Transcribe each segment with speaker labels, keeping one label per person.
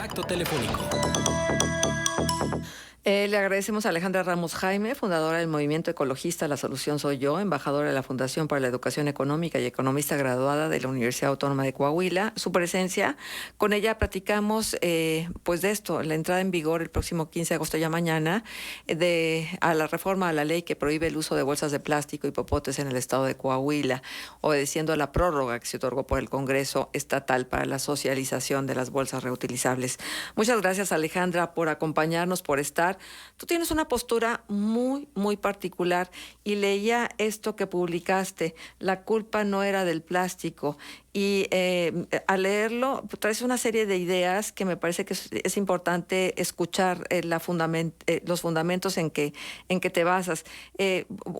Speaker 1: Contacto telefónico.
Speaker 2: Le agradecemos a Alejandra Ramos Jaime, fundadora del Movimiento Ecologista La Solución Soy Yo, embajadora de la Fundación para la Educación Económica y economista graduada de la Universidad Autónoma de Coahuila, su presencia. Con ella platicamos pues de esto, la entrada en vigor el próximo 15 de agosto, ya mañana, a la reforma a la ley que prohíbe el uso de bolsas de plástico y popotes en el estado de Coahuila, obedeciendo a la prórroga que se otorgó por el Congreso Estatal para la socialización de las bolsas reutilizables. Muchas gracias, Alejandra, por acompañarnos, por estar. Tú tienes una postura muy particular y leía esto que publicaste, la culpa no era del plástico. Y al leerlo traes una serie de ideas que me parece que es importante escuchar los fundamentos en que te basas.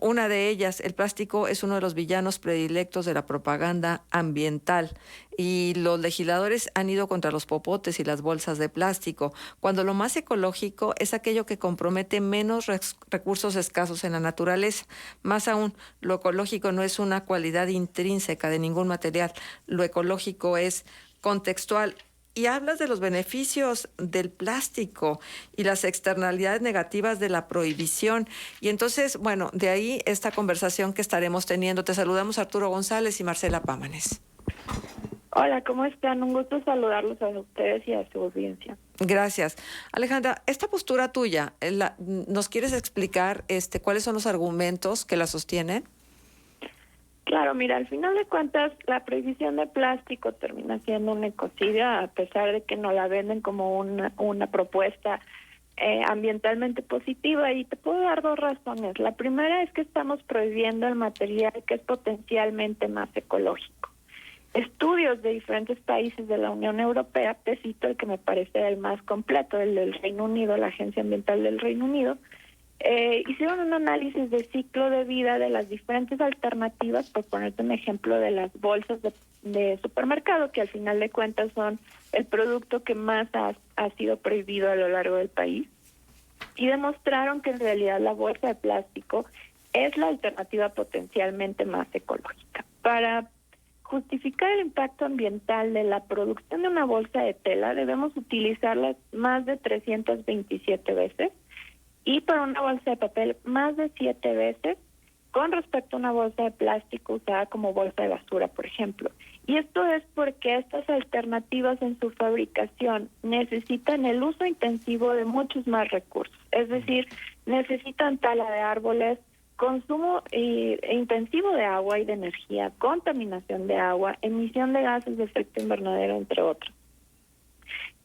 Speaker 2: Una de ellas, el plástico es uno de los villanos predilectos de la propaganda ambiental y los legisladores han ido contra los popotes y las bolsas de plástico, cuando lo más ecológico es aquello que compromete menos recursos escasos en la naturaleza. Más aún, lo ecológico no es una cualidad intrínseca de ningún material. Lo ecológico es contextual. Y hablas de los beneficios del plástico y las externalidades negativas de la prohibición. Y entonces, bueno, de ahí esta conversación que estaremos teniendo. Te saludamos Arturo González y Marcela Pámanes.
Speaker 3: Hola, ¿cómo están? Un gusto saludarlos a ustedes y a su audiencia.
Speaker 2: Gracias. Alejandra, esta postura tuya, ¿nos quieres explicar cuáles son los argumentos que la sostienen?
Speaker 3: Claro, mira, al final de cuentas, la prohibición de plástico termina siendo un ecocidio, a pesar de que nos la venden como una propuesta ambientalmente positiva, y te puedo dar dos razones. La primera es que estamos prohibiendo el material que es potencialmente más ecológico. Estudios de diferentes países de la Unión Europea, te cito el que me parece el más completo, el del Reino Unido, la Agencia Ambiental del Reino Unido, hicieron un análisis de ciclo de vida de las diferentes alternativas, por ponerte un ejemplo de las bolsas de supermercado, que al final de cuentas son el producto que más ha sido prohibido a lo largo del país, y demostraron que en realidad la bolsa de plástico es la alternativa potencialmente más ecológica. Para justificar el impacto ambiental de la producción de una bolsa de tela, debemos utilizarla más de 327 veces, y para una bolsa de papel más de 7 veces con respecto a una bolsa de plástico usada como bolsa de basura, por ejemplo. Y esto es porque estas alternativas en su fabricación necesitan el uso intensivo de muchos más recursos, es decir, necesitan tala de árboles, consumo intensivo de agua y de energía, contaminación de agua, emisión de gases de efecto invernadero, entre otros.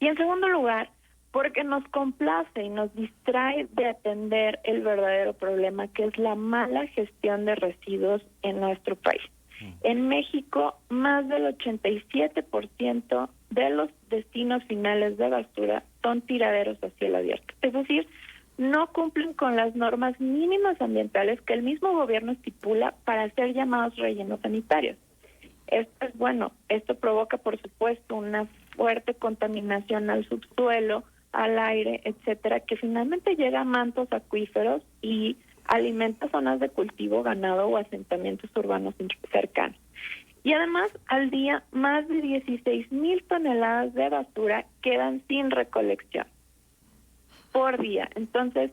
Speaker 3: Y en segundo lugar, porque nos complace y nos distrae de atender el verdadero problema, que es la mala gestión de residuos en nuestro país. En México, más del 87% de los destinos finales de basura son tiraderos a cielo abierto. Es decir, no cumplen con las normas mínimas ambientales que el mismo gobierno estipula para ser llamados rellenos sanitarios. Esto es bueno, esto provoca, por supuesto, una fuerte contaminación al subsuelo, al aire, etcétera, que finalmente llega a mantos acuíferos y alimenta zonas de cultivo, ganado o asentamientos urbanos cercanos. Y además, al día, más de 16,000 toneladas de basura quedan sin recolección por día. Entonces,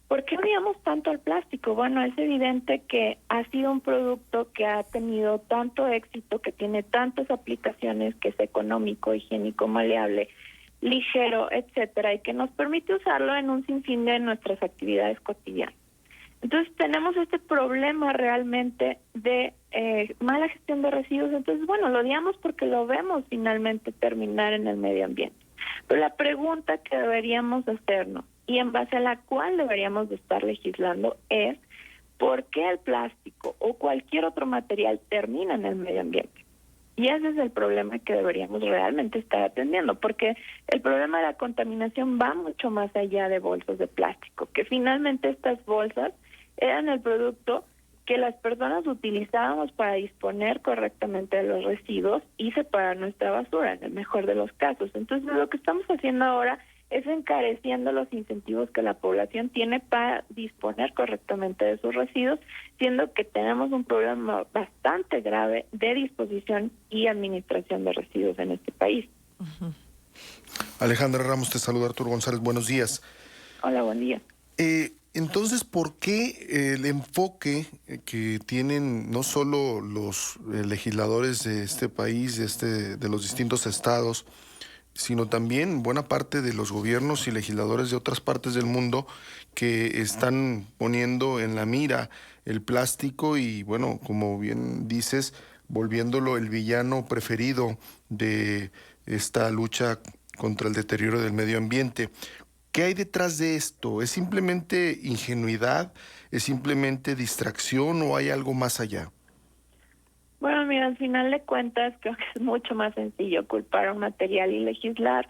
Speaker 3: ¿por qué odiamos tanto al plástico? Bueno, es evidente que ha sido un producto que ha tenido tanto éxito, que tiene tantas aplicaciones, que es económico, higiénico, maleable, ligero, etcétera, y que nos permite usarlo en un sinfín de nuestras actividades cotidianas. Entonces tenemos este problema realmente de mala gestión de residuos. Entonces, bueno, lo odiamos porque lo vemos finalmente terminar en el medio ambiente. Pero la pregunta que deberíamos hacernos, y en base a la cual deberíamos de estar legislando, es ¿por qué el plástico o cualquier otro material termina en el medio ambiente? Y ese es el problema que deberíamos realmente estar atendiendo, porque el problema de la contaminación va mucho más allá de bolsas de plástico, que finalmente estas bolsas eran el producto que las personas utilizábamos para disponer correctamente de los residuos y separar nuestra basura, en el mejor de los casos. Entonces, lo que estamos haciendo ahora es encareciendo los incentivos que la población tiene para disponer correctamente de sus residuos, siendo que tenemos un problema bastante grave de disposición y administración de residuos en este país.
Speaker 1: Alejandra Ramos, te saluda Arturo González, buenos días.
Speaker 3: Hola, buen día.
Speaker 1: Entonces, ¿por qué el enfoque que tienen no solo los legisladores de este país, de los distintos estados, sino también buena parte de los gobiernos y legisladores de otras partes del mundo que están poniendo en la mira el plástico y, bueno, como bien dices, volviéndolo el villano preferido de esta lucha contra el deterioro del medio ambiente? ¿Qué hay detrás de esto? ¿Es simplemente ingenuidad? ¿Es simplemente distracción o hay algo más allá?
Speaker 3: Bueno, mira, al final de cuentas creo que es mucho más sencillo culpar a un material y legislar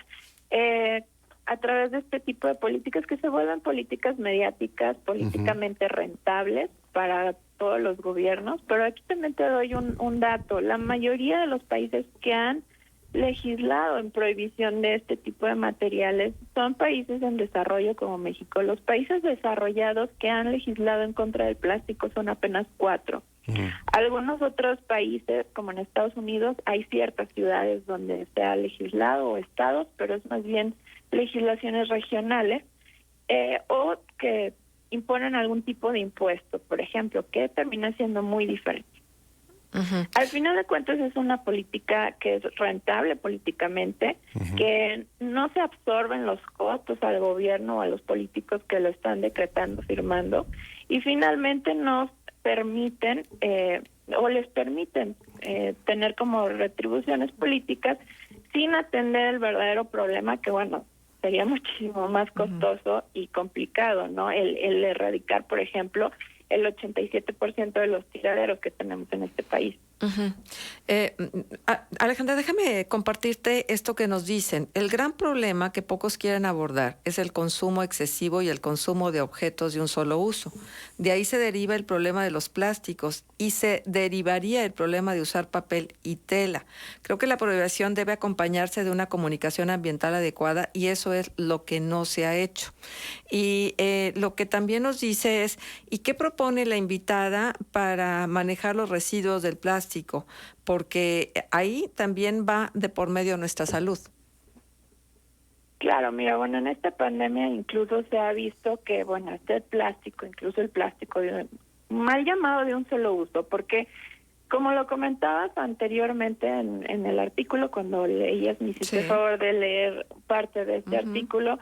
Speaker 3: a través de este tipo de políticas que se vuelven políticas mediáticas, políticamente rentables para todos los gobiernos. Pero aquí también te doy un dato. La mayoría de los países que han legislado en prohibición de este tipo de materiales son países en desarrollo como México. Los países desarrollados que han legislado en contra del plástico son apenas 4. Algunos otros países, como en Estados Unidos, hay ciertas ciudades donde se ha legislado, o estados, pero es más bien legislaciones regionales, o que imponen algún tipo de impuesto, por ejemplo, que termina siendo muy diferente. Al final de cuentas es una política que es rentable políticamente, que no se absorben los costos al gobierno o a los políticos que lo están decretando, firmando, y finalmente nos permiten o les permiten tener como retribuciones políticas sin atender el verdadero problema, que bueno, sería muchísimo más costoso y complicado, ¿no? El erradicar, por ejemplo, el 87% de los tiraderos que tenemos en este país.
Speaker 2: Alejandra, déjame compartirte esto que nos dicen. El gran problema que pocos quieren abordar es el consumo excesivo y el consumo de objetos de un solo uso. De ahí se deriva el problema de los plásticos y se derivaría el problema de usar papel y tela. Creo que la prohibición debe acompañarse de una comunicación ambiental adecuada y eso es lo que no se ha hecho. Y lo que también nos dice es, ¿y qué propone la invitada para manejar los residuos del plástico? Porque ahí también va de por medio nuestra salud.
Speaker 3: Claro, mira, bueno, en esta pandemia incluso se ha visto que, bueno, este plástico, incluso el plástico mal llamado de un solo uso, porque como lo comentabas anteriormente en el artículo, cuando leías, me hiciste el favor de leer parte de este artículo,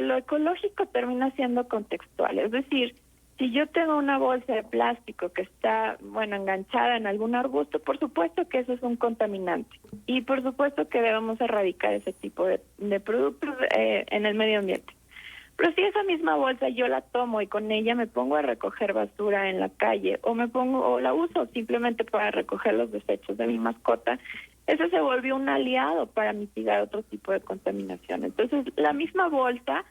Speaker 3: lo ecológico termina siendo contextual, es decir, si yo tengo una bolsa de plástico que está, bueno, enganchada en algún arbusto, por supuesto que eso es un contaminante. Y por supuesto que debemos erradicar ese tipo de productos en el medio ambiente. Pero si esa misma bolsa yo la tomo y con ella me pongo a recoger basura en la calle o la uso simplemente para recoger los desechos de mi mascota, eso se volvió un aliado para mitigar otro tipo de contaminación. Entonces, la misma bolsa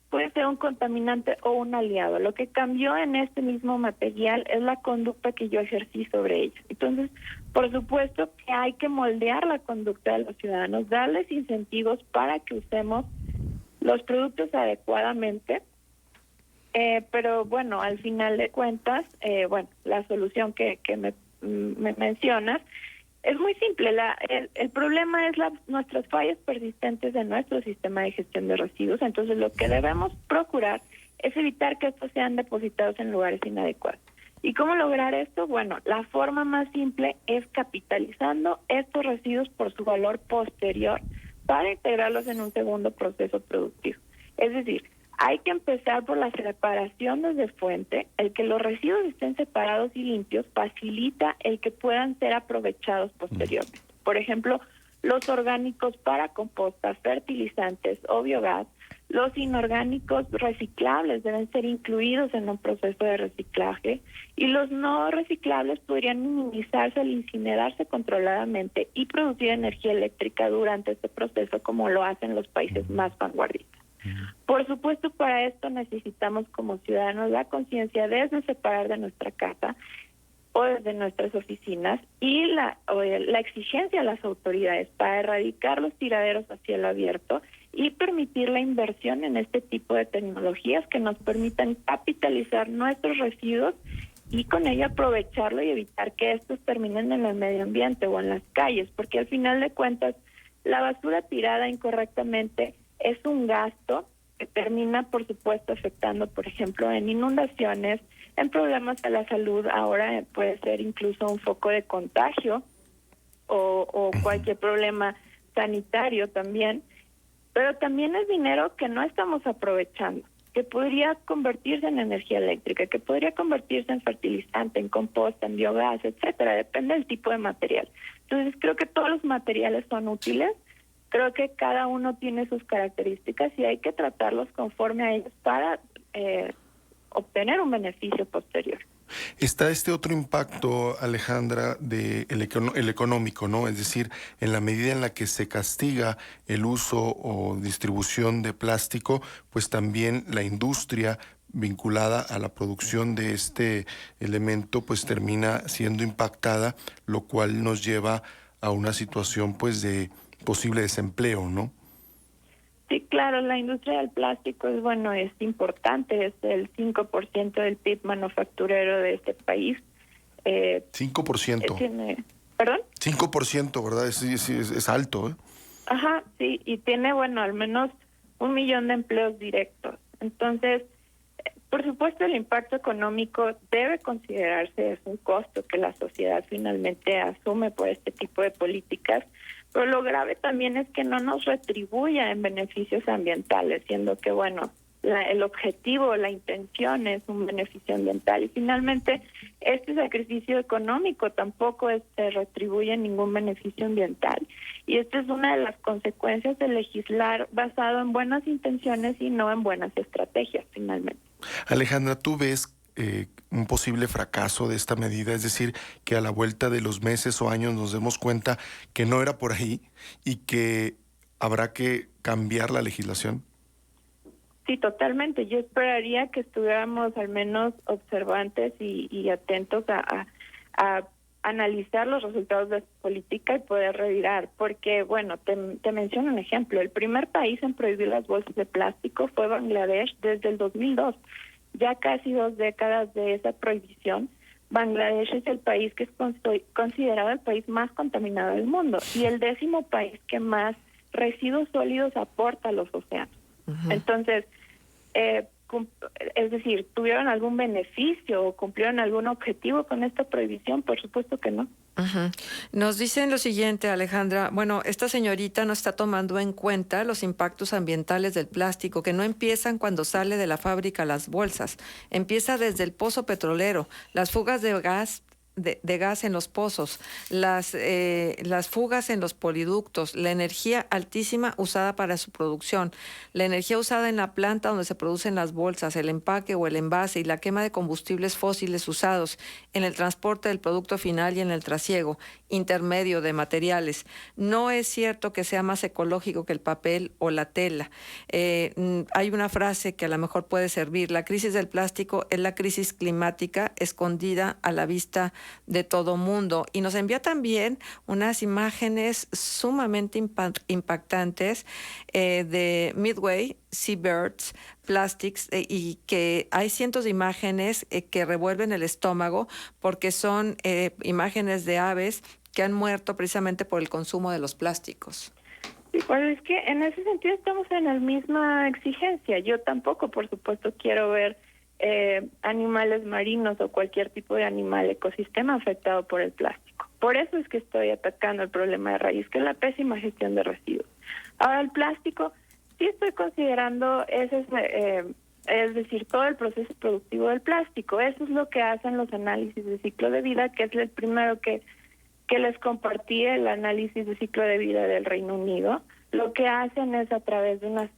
Speaker 3: puede ser un contaminante o un aliado. Lo que cambió en este mismo material es la conducta que yo ejercí sobre ellos. Entonces, por supuesto que hay que moldear la conducta de los ciudadanos, darles incentivos para que usemos los productos adecuadamente, pero bueno, al final de cuentas, bueno, la solución que me mencionas es muy simple. El problema es nuestras fallas persistentes de nuestro sistema de gestión de residuos. Entonces, lo que debemos procurar es evitar que estos sean depositados en lugares inadecuados. ¿Y cómo lograr esto? Bueno, la forma más simple es capitalizando estos residuos por su valor posterior para integrarlos en un segundo proceso productivo. Es decir, hay que empezar por la separación desde fuente. El que los residuos estén separados y limpios facilita el que puedan ser aprovechados posteriormente. Por ejemplo, los orgánicos para compostas, fertilizantes o biogás. Los inorgánicos reciclables deben ser incluidos en un proceso de reciclaje y los no reciclables podrían minimizarse al incinerarse controladamente y producir energía eléctrica durante este proceso, como lo hacen los países más vanguardistas. Por supuesto, para esto necesitamos como ciudadanos la conciencia desde separar de nuestra casa o desde nuestras oficinas y la exigencia a las autoridades para erradicar los tiraderos a cielo abierto y permitir la inversión en este tipo de tecnologías que nos permitan capitalizar nuestros residuos y con ello aprovecharlo y evitar que estos terminen en el medio ambiente o en las calles, porque al final de cuentas la basura tirada incorrectamente es un gasto que termina, por supuesto, afectando, por ejemplo, en inundaciones, en problemas a la salud. Ahora puede ser incluso un foco de contagio o cualquier problema sanitario también. Pero también es dinero que no estamos aprovechando, que podría convertirse en energía eléctrica, que podría convertirse en fertilizante, en composta, en biogás, etcétera. Depende del tipo de material. Entonces, creo que todos los materiales son útiles. Creo que cada uno tiene sus características y hay que tratarlos conforme a ellos para obtener un beneficio posterior.
Speaker 1: Está este otro impacto, Alejandra, el económico, ¿no? Es decir, en la medida en la que se castiga el uso o distribución de plástico, pues también la industria vinculada a la producción de este elemento, pues termina siendo impactada, lo cual nos lleva a una situación, pues, de posible desempleo, ¿no?
Speaker 3: Sí, claro, la industria del plástico es importante, es el 5% del PIB manufacturero de este país.
Speaker 1: 5%.
Speaker 3: ¿Perdón?
Speaker 1: 5%, ¿verdad? Es alto, ¿eh?
Speaker 3: Ajá, sí, y tiene, al menos 1 millón de empleos directos. Entonces, por supuesto, el impacto económico debe considerarse, es un costo que la sociedad finalmente asume por este tipo de políticas, pero lo grave también es que no nos retribuya en beneficios ambientales, siendo que, el objetivo, la intención es un beneficio ambiental. Y finalmente, este sacrificio económico tampoco se retribuye en ningún beneficio ambiental. Y esta es una de las consecuencias de legislar basado en buenas intenciones y no en buenas estrategias, finalmente.
Speaker 1: Alejandra, ¿tú ves un posible fracaso de esta medida? Es decir, que a la vuelta de los meses o años nos demos cuenta que no era por ahí y que habrá que cambiar la legislación.
Speaker 3: Sí, totalmente. Yo esperaría que estuviéramos al menos observantes y atentos a analizar los resultados de esta política y poder revirar. Porque, te menciono un ejemplo. El primer país en prohibir las bolsas de plástico fue Bangladesh desde el 2002. Ya casi 2 décadas de esa prohibición, Bangladesh es el país que es considerado el país más contaminado del mundo y el 10º país que más residuos sólidos aporta a los océanos. Uh-huh. Entonces, es decir, ¿tuvieron algún beneficio o cumplieron algún objetivo con esta prohibición? Por supuesto que no.
Speaker 2: Uh-huh. Nos dicen lo siguiente, Alejandra. Esta señorita no está tomando en cuenta los impactos ambientales del plástico, que no empiezan cuando sale de la fábrica las bolsas. Empieza desde el pozo petrolero, las fugas de gas en los pozos, las fugas en los poliductos, la energía altísima usada para su producción, la energía usada en la planta donde se producen las bolsas, el empaque o el envase y la quema de combustibles fósiles usados en el transporte del producto final y en el trasiego intermedio de materiales. No es cierto que sea más ecológico que el papel o la tela. Hay una frase que a lo mejor puede servir: la crisis del plástico es la crisis climática escondida a la vista de todo mundo. Y nos envía también unas imágenes sumamente impactantes de Midway Seabirds Plastics, y que hay cientos de imágenes que revuelven el estómago porque son imágenes de aves que han muerto precisamente por el consumo de los plásticos.
Speaker 3: Sí, pues es que en ese sentido estamos en la misma exigencia. Yo tampoco, por supuesto, quiero ver animales marinos o cualquier tipo de animal ecosistema afectado por el plástico. Por eso es que estoy atacando el problema de raíz, que es la pésima gestión de residuos. Ahora, el plástico, sí estoy considerando es decir, todo el proceso productivo del plástico. Eso es lo que hacen los análisis de ciclo de vida, que es el primero que les compartí, el análisis de ciclo de vida del Reino Unido. Lo que hacen es, a través de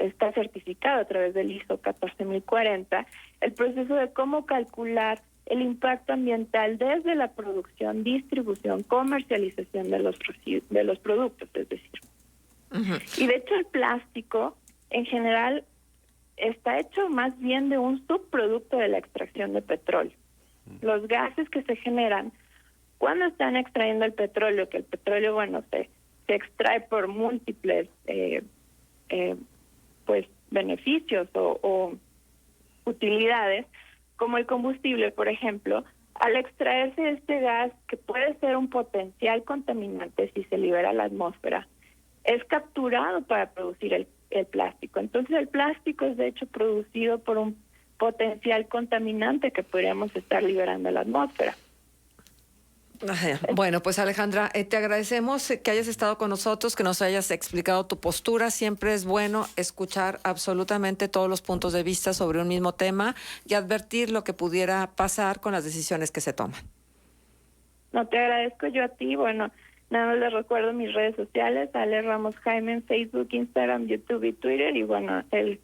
Speaker 3: está certificado a través del ISO 14040, el proceso de cómo calcular el impacto ambiental desde la producción, distribución, comercialización de los productos, es decir. Uh-huh. Y de hecho el plástico en general está hecho más bien de un subproducto de la extracción de petróleo. Los gases que se generan cuando están extrayendo el petróleo, que el petróleo, se extrae por múltiples beneficios o utilidades, como el combustible, por ejemplo. Al extraerse este gas, que puede ser un potencial contaminante si se libera a la atmósfera, es capturado para producir el plástico. Entonces el plástico es de hecho producido por un potencial contaminante que podríamos estar liberando a la atmósfera.
Speaker 2: Bueno, pues Alejandra, te agradecemos que hayas estado con nosotros, que nos hayas explicado tu postura. Siempre es bueno escuchar absolutamente todos los puntos de vista sobre un mismo tema y advertir lo que pudiera pasar con las decisiones que se toman.
Speaker 3: No, te agradezco yo a ti. Bueno, nada más les recuerdo mis redes sociales, Ale Ramos Jaime en Facebook, Instagram, YouTube y Twitter. Y bueno, el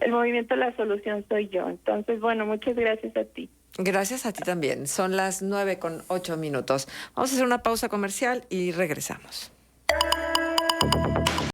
Speaker 3: movimiento La Solución soy yo. Entonces, bueno, muchas gracias a ti.
Speaker 2: Gracias a ti también. Son las 9:08. Vamos a hacer una pausa comercial y regresamos.